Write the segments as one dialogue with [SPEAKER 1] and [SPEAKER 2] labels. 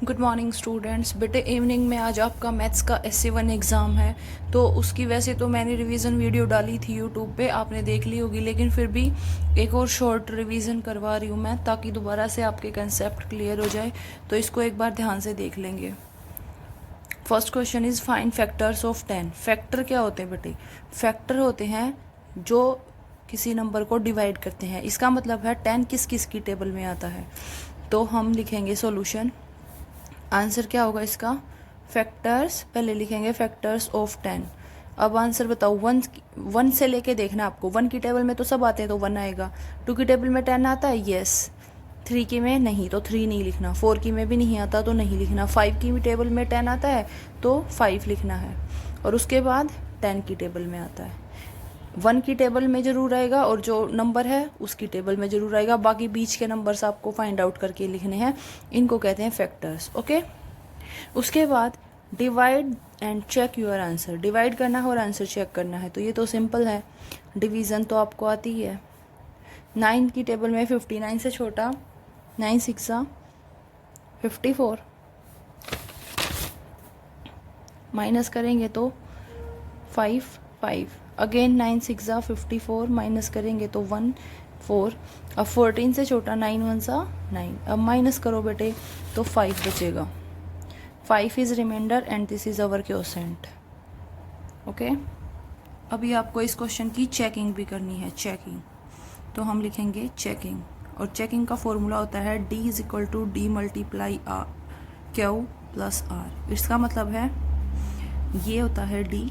[SPEAKER 1] Good morning students. बेटे evening में आज आपका मैथ्स का SC1 एग्ज़ाम है, तो उसकी वैसे तो मैंने रिवीजन वीडियो डाली थी यूट्यूब पे, आपने देख ली होगी, लेकिन फिर भी एक और शॉर्ट रिवीजन करवा रही हूँ मैं, ताकि दोबारा से आपके कंसेप्ट क्लियर हो जाए। तो इसको एक बार ध्यान से देख लेंगे। First question is find factors of 10। Factor क्या होते हैं बेटे? फैक्टर होते हैं जो किसी नंबर को डिवाइड करते हैं। इसका मतलब है 10 किस किस की टेबल में आता है। तो हम लिखेंगे सॉल्यूशन। आंसर क्या होगा इसका? फैक्टर्स, पहले लिखेंगे फैक्टर्स ऑफ 10। अब आंसर बताओ। वन से लेके देखना आपको। 1 की टेबल में तो सब आते हैं तो 1 आएगा। 2 की टेबल में 10 आता है, यस। 3 की में नहीं तो 3 नहीं लिखना। 4 की में भी नहीं आता तो नहीं लिखना। 5 की भी टेबल में 10 आता है तो 5 लिखना है। और उसके बाद 10 की टेबल में आता है। 1 की टेबल में ज़रूर आएगा और जो नंबर है उसकी टेबल में ज़रूर आएगा। बाकी बीच के नंबर्स आपको फाइंड आउट करके लिखने हैं। इनको कहते हैं फैक्टर्स। ओके। उसके बाद divide and check your answer. Divide करना है और आंसर चेक करना है, तो ये तो सिंपल है। डिवीज़न तो आपको आती ही है। 9 की टेबल में 59 से छोटा 9 6 54, माइनस करेंगे तो 5 5। अगेन 9 6 54, माइनस करेंगे तो 1 4। अब 14 से छोटा 9 1 9। अब माइनस करो बेटे तो 5 बचेगा। 5 is reminder and this is our quotient. Okay. अभी आपको इस क्वेश्चन की चेकिंग भी करनी है। चेकिंग तो हम लिखेंगे चेकिंग, और चेकिंग का फॉर्मूला होता है D = D multiply Q plus R। इसका मतलब है ये होता है D,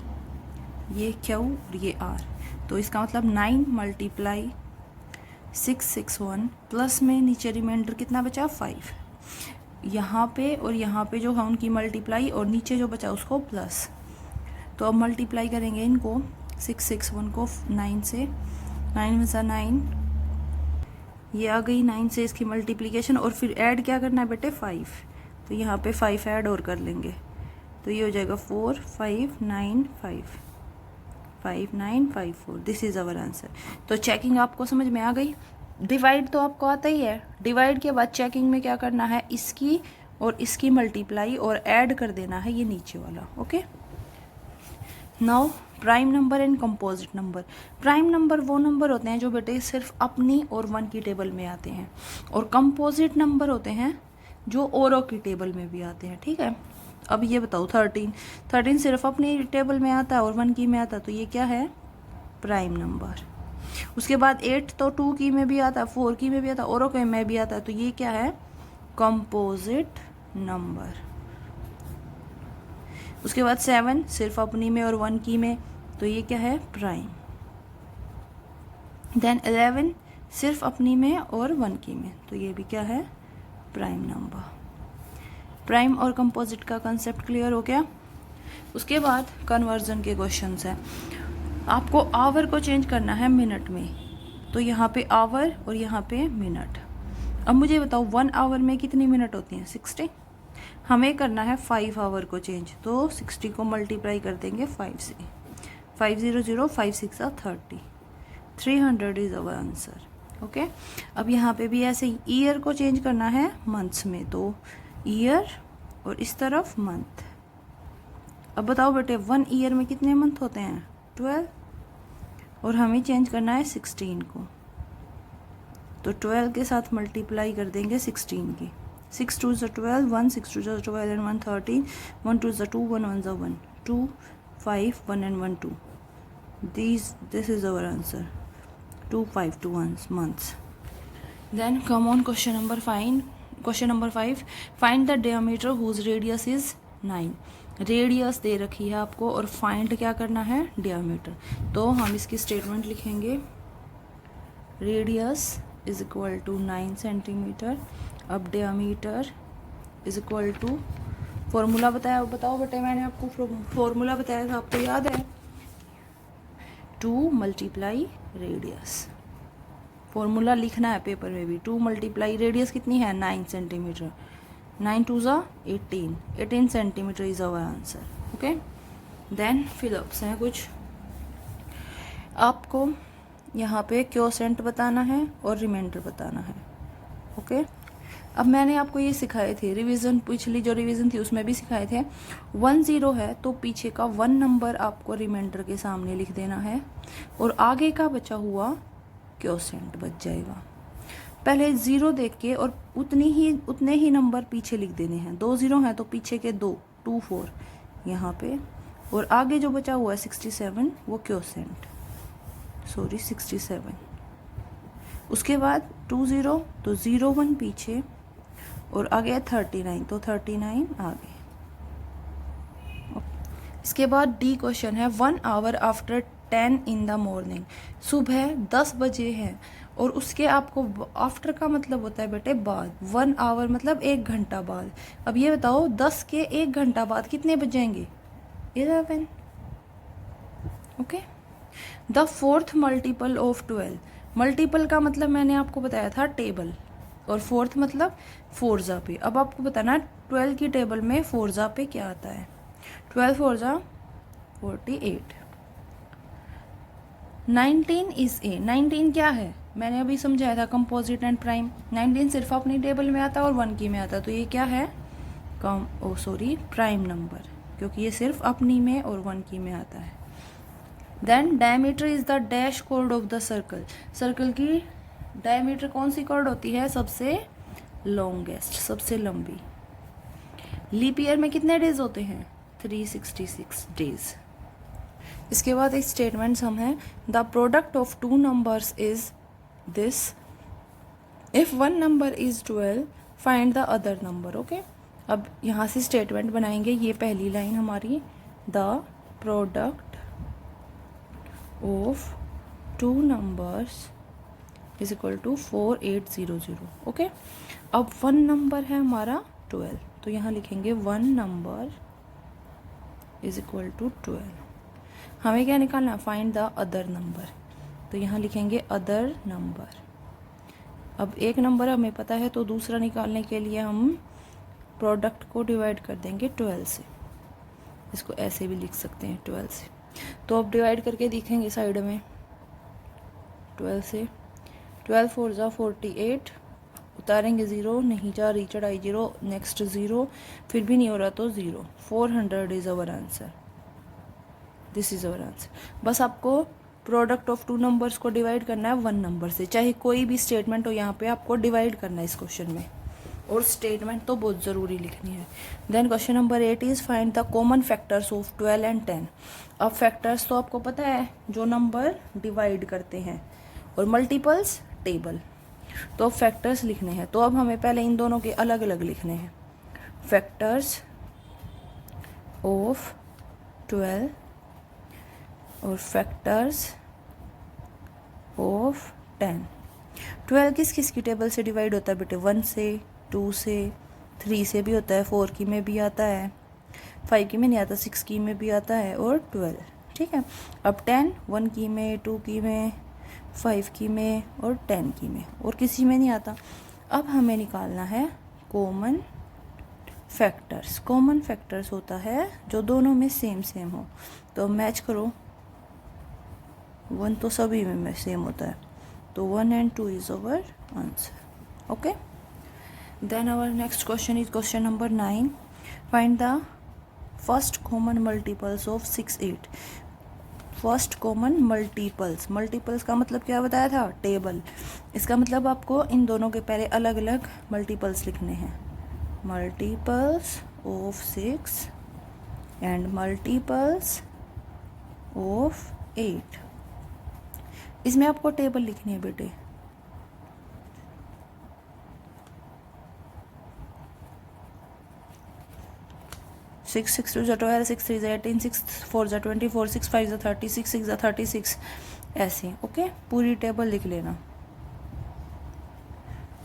[SPEAKER 1] ये Q और ये R। तो इसका मतलब 9 मल्टीप्लाई 661 प्लस में नीचे रिमाइंडर कितना बचा? 5। यहाँ पे और यहाँ पे जो है उनकी मल्टीप्लाई, और नीचे जो बचा उसको प्लस। तो अब मल्टीप्लाई करेंगे इनको 661 को 9 से। 9 में 9, ये आ गई 9 से इसकी मल्टीप्लिकेशन, और फिर ऐड क्या करना है बेटे? 5। तो यहाँ पे 5 ऐड और कर लेंगे, तो ये हो जाएगा 4 5 9 5 5 9 5 4। This is our answer. तो चेकिंग आपको समझ में आ गई। डिवाइड तो आपको आता ही है। डिवाइड के बाद चेकिंग में क्या करना है? इसकी और इसकी मल्टीप्लाई और ऐड कर देना है ये नीचे वाला। Okay. Now prime number and composite number. Prime number वो नंबर होते हैं जो बेटे सिर्फ अपनी और 1 की टेबल में आते हैं, और कंपोजिट नंबर होते हैं जो औरों की टेबल में भी आते हैं। ठीक है। अब ये बताओ 13 सिर्फ अपनी टेबल में आता है और 1 की में आता है, तो ये क्या है? Prime number. उसके बाद 8 तो 2 की में भी आता है, 4 की में भी आता है, औरों के में भी आता है, तो ये क्या है? Composite number. उसके बाद 7 सिर्फ अपनी में और 1 की में, तो ये क्या है? प्राइम। देन 11 सिर्फ अपनी में और 1 की में, तो ये भी क्या है? Prime number. प्राइम और कंपोजिट का कंसेप्ट क्लियर हो गया। उसके बाद कन्वर्जन के क्वेश्चंस हैं। आपको आवर को चेंज करना है मिनट में, तो यहाँ पे आवर और यहाँ पे मिनट। अब मुझे बताओ 1 आवर में कितनी मिनट होती हैं? 60। हमें करना है 5 आवर को चेंज, तो 60 को मल्टीप्लाई कर देंगे 5 से। 500 5 6 30। 300 इज अवर आंसर। ओके। अब यहाँ पे भी ऐसे ईयर को चेंज करना है मंथ्स में, तो ईयर और इस तरफ मंथ। अब बताओ बेटे 1 ईयर में कितने मंथ होते हैं? 12। और हमें चेंज करना है 16 को, तो 12 के साथ मल्टीप्लाई कर देंगे 16 की। 6 2 12, 1 6 2 12 and 1 13, 1 2 2, 1 1 1, 2 5 1 and 1 2. This is our answer. 2 5 2 1 months. Then come on question number 5. Question number 5. Find the diameter whose radius is 9. Radius दे रखी है आपको और फाइंड क्या करना है? डियामीटर। तो हम इसकी स्टेटमेंट लिखेंगे radius is equal to 9 centimetre. अब diameter is equal to, formula बताओ बेटे, मैंने आपको फॉर्मूला बताया था, आपको याद है? 2 मल्टीप्लाई रेडियस। फॉर्मूला लिखना है पेपर में भी। 2 मल्टीप्लाई रेडियस कितनी है? 9 centimetre. 9 2 18, 18 centimetre is our answer. Okay. Then fill ups हैं कुछ। आपको यहाँ पे क्वोशेंट बताना है और रिमाइंडर बताना है। ओके। अब मैंने आपको ये सिखाए थे रिवीजन, पिछली जो रिवीजन थी उसमें भी सिखाए थे। 10 है तो पीछे का 1 नंबर आपको रिमाइंडर के सामने लिख देना है और आगे का बचा हुआ क्वोशिएंट बच जाएगा। पहले 0 देख के और उतने ही नंबर पीछे लिख देने हैं। 2 0 हैं तो पीछे के 2 2 4 यहाँ पे, और आगे जो बचा हुआ है 67 वो क्वोशिएंट, सॉरी 67। उसके बाद 2 0 तो 0 1 पीछे और आगे है 39 तो 39 आगे। इसके बाद डी क्वेश्चन है 1 hour after 10 in the morning. सुबह 10 बजे है और उसके आपको आफ्टर का मतलब होता है बेटे बाद, 1 आवर मतलब 1 घंटा बाद। अब ये बताओ 10 के 1 घंटा बाद कितने बजेंगे? 11। Okay. The fourth multiple of 12, multiple का मतलब मैंने आपको बताया था टेबल, और फोर्थ मतलब फोर्जा पे। अब आपको बताना 12 की टेबल में फोर्जा पे क्या आता है। 12 फोर्जा 48। 19 इज ए, 19 क्या है मैंने अभी समझाया था, कंपोजिट एंड प्राइम। 19 सिर्फ अपनी टेबल में आता है और 1 की में आता है, तो ये क्या है प्राइम नंबर, क्योंकि ये सिर्फ अपनी में और 1 की में आता है। Then diameter is the dash chord of the circle, circle की डायमीटर कौन सी कॉर्ड होती है? सबसे लॉन्गेस्ट, सबसे लंबी। लीप ईयर में कितने डेज होते हैं? 366 डेज। इसके बाद एक स्टेटमेंट्स हम हैं, the product of 2 numbers is this, if 1 number is 12 find the other number. Okay, अब यहाँ से स्टेटमेंट बनाएंगे। ये पहली लाइन हमारी, the product of 2 numbers is equal to 4800। Okay, अब 1 नंबर है हमारा 12, तो यहाँ लिखेंगे 1 नंबर इज इक्वल टू 12। हमें क्या निकालना? फाइंड द अदर नंबर, तो यहाँ लिखेंगे अदर नंबर। अब एक नंबर हमें पता है तो दूसरा निकालने के लिए हम प्रोडक्ट को डिवाइड कर देंगे 12 से। इसको ऐसे भी लिख सकते हैं 12 से। तो अब डिवाइड करके देखेंगे साइड में 12 से। 12 4 जा 48, उतारेंगे 0, नहीं जा रही चढ़ाई 0, नेक्स्ट 0, फिर भी नहीं हो रहा तो 0। 400 is our answer, this is our answer. बस आपको प्रोडक्ट ऑफ 2 नंबर्स को डिवाइड करना है 1 नंबर से, चाहे कोई भी स्टेटमेंट हो, यहाँ पे आपको डिवाइड करना है इस क्वेश्चन में, और स्टेटमेंट तो बहुत ज़रूरी लिखनी है। Then question number 8 is find the common factors of 12 and 10। अब फैक्टर्स तो आपको पता है जो नंबर डिवाइड करते हैं, और मल्टीपल्स टेबल। तो अब फैक्टर्स लिखने हैं, तो अब हमें पहले इन दोनों के अलग अलग लिखने हैं। फैक्टर्स ऑफ 12 और फैक्टर्स ऑफ 10। 12 किस किस की टेबल से डिवाइड होता है बेटे? 1 से, 2 से, 3 से भी होता है, 4 की में भी आता है, 5 की में नहीं आता, 6 की में भी आता है, और 12। ठीक है। अब 10 1 की में, 2 की में, 5 की में और 10 की में, और किसी में नहीं आता। अब हमें निकालना है कॉमन फैक्टर्स। कॉमन फैक्टर्स होता है जो दोनों में सेम सेम हो, तो मैच करो। 1 तो सभी में सेम होता है, तो 1 and 2 is our answer. Okay, then our next question is question number 9. Find the first common multiples of 6 8. First common multiples, multiples का मतलब क्या बताया था? टेबल। इसका मतलब आपको इन दोनों के पहले अलग अलग मल्टीपल्स लिखने हैं, multiples of 6 and multiples of 8। इसमें आपको टेबल लिखनी है बेटे। सिक्स 6 2 12, 6 3 18, 6 4 24, 6 5 30, 6 6 36, ऐसे। ओके, पूरी टेबल लिख लेना।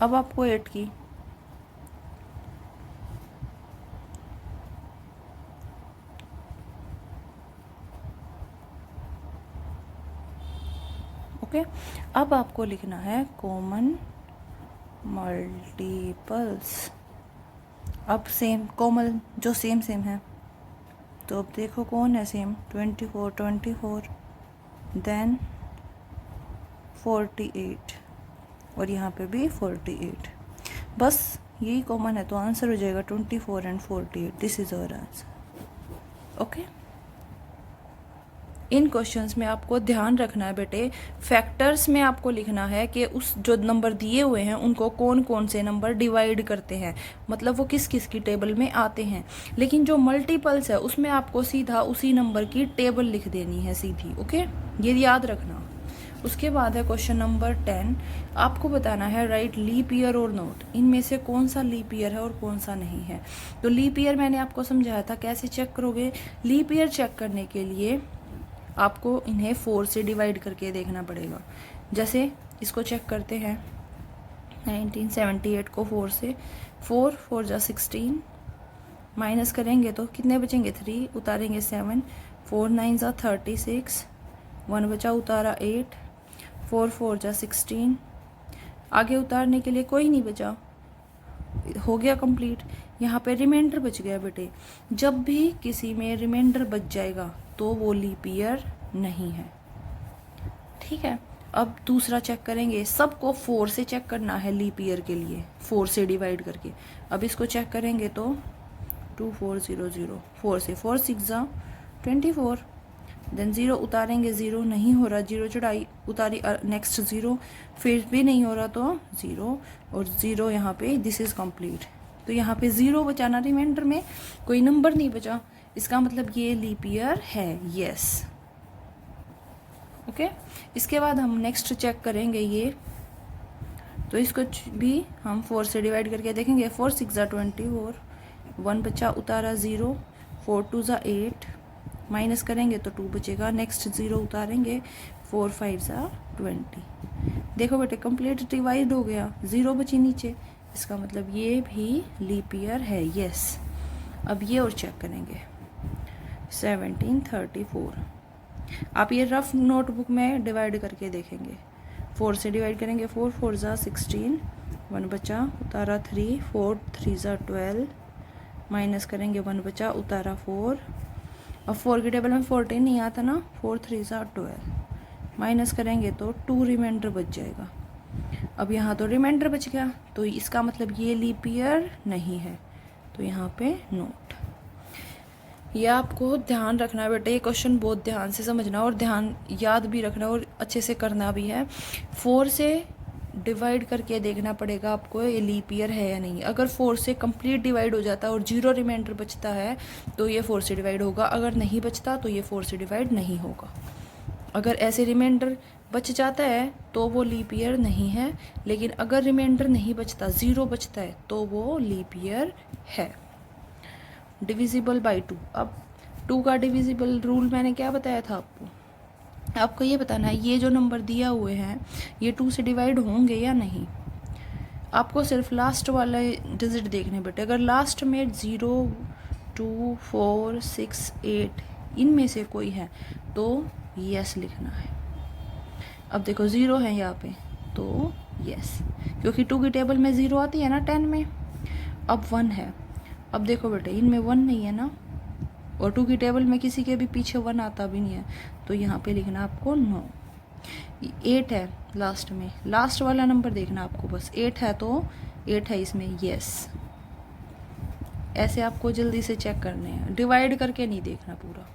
[SPEAKER 1] अब आपको 8 की ओके, अब आपको लिखना है कॉमन मल्टीपल्स। अब सेम कॉमन जो सेम सेम है, तो अब देखो कौन है सेम? 24 24, देन 48, और यहाँ पे भी 48। बस यही कॉमन है, तो आंसर हो जाएगा 24 and 48। This is our answer. Okay, इन क्वेश्चंस में आपको ध्यान रखना है बेटे, फैक्टर्स में आपको लिखना है कि उस जो नंबर दिए हुए हैं उनको कौन कौन से नंबर डिवाइड करते हैं, मतलब वो किस किस की टेबल में आते हैं। लेकिन जो मल्टीपल्स है उसमें आपको सीधा उसी नंबर की टेबल लिख देनी है सीधी। ओके, ये याद रखना। उसके बाद है क्वेश्चन नंबर 10, आपको बताना है राइट लीप ईयर और नोट, इनमें से कौन सा लीप ईयर है और कौन सा नहीं है। तो लीप ईयर मैंने आपको समझाया था कैसे चेक करोगे। लीप ईयर चेक करने के लिए आपको इन्हें 4 से डिवाइड करके देखना पड़ेगा। जैसे इसको चेक करते हैं, 1978 को 4 से, 4 4 जा 16, माइनस करेंगे तो कितने बचेंगे 3, उतारेंगे 7, 4 9 जा 36, 1 बचा उतारा 8, 4 4 जा 16, आगे उतारने के लिए कोई नहीं बचा, हो गया कंप्लीट। यहाँ पे रिमाइंडर बच गया बेटे। जब भी किसी में रिमाइंडर बच जाएगा तो वो लीप ईयर नहीं है। ठीक है, अब दूसरा चेक करेंगे, सबको 4 से चेक करना है लीप ईयर के लिए, 4 से डिवाइड करके। अब इसको चेक करेंगे तो 2400, 4 से 4 6 जा 24, देन 0 उतारेंगे, 0 नहीं हो रहा, 0 चढ़ाई उतारी, नेक्स्ट 0, फिर भी नहीं हो रहा तो 0 और 0 यहाँ पे, दिस इज कंप्लीट। तो यहाँ पे 0 बचाना, रिमाइंडर में कोई नंबर नहीं बचा, इसका मतलब ये लीप ईयर है, यस। ओके, इसके बाद हम नेक्स्ट चेक करेंगे ये, तो इसको भी हम 4 से डिवाइड करके देखेंगे। 4 6 जा 24, 1 बचा उतारा 0, 4 2 जा 8, माइनस करेंगे तो 2 बचेगा, नेक्स्ट 0 उतारेंगे, 4 5 जा 20। देखो बेटे कंप्लीट डिवाइड हो गया, 0 बची नीचे, इसका मतलब ये भी लीप ईयर है, यस। अब ये और चेक करेंगे 1734, आप ये रफ नोटबुक में डिवाइड करके देखेंगे। 4 से डिवाइड करेंगे, 4 4 जा 16, 1 बचा उतारा 3, 4 3 जा 12, माइनस करेंगे 1 बचा उतारा 4, अब 4 की टेबल में 14 नहीं आता ना, 4 3 जा 12, माइनस करेंगे तो 2 रिमाइंडर बच जाएगा। अब यहाँ तो रिमाइंडर बच गया, तो इसका मतलब ये लीप ईयर नहीं है, तो यहाँ पे नोट। यह आपको ध्यान रखना है बेटे, ये क्वेश्चन बहुत ध्यान से समझना और ध्यान याद भी रखना और अच्छे से करना भी है। 4 से डिवाइड करके देखना पड़ेगा आपको ये लीप ईयर है या नहीं। अगर 4 से कंप्लीट डिवाइड हो जाता है और 0 रिमाइंडर बचता है तो ये 4 से डिवाइड होगा, अगर नहीं बचता तो ये 4 से डिवाइड नहीं होगा। अगर ऐसे रिमाइंडर बच जाता है तो वो लीप ईयर नहीं है, लेकिन अगर रिमाइंडर नहीं बचता, 0 बचता है, तो वो लीप ईयर है। डिविजिबल बाय 2, अब 2 का डिविजिबल रूल मैंने क्या बताया था आपको ये बताना है ये जो नंबर दिया हुए हैं ये 2 से डिवाइड होंगे या नहीं। आपको सिर्फ लास्ट वाला डिजिट देखने बेटे, अगर लास्ट में 0 2 4 6 8 इनमें से कोई है तो यस लिखना है। अब देखो 0 है यहाँ पे तो यस, क्योंकि 2 की टेबल में 0 आती है ना 10 में। अब 1 है, अब देखो बेटे इनमें 1 नहीं है ना, और 2 की टेबल में किसी के भी पीछे 1 आता भी नहीं है, तो यहाँ पे लिखना आपको नो। 8 है लास्ट में, लास्ट वाला नंबर देखना आपको, बस 8 है तो 8 है इसमें, यस। ऐसे आपको जल्दी से चेक करने हैं, डिवाइड करके नहीं देखना पूरा।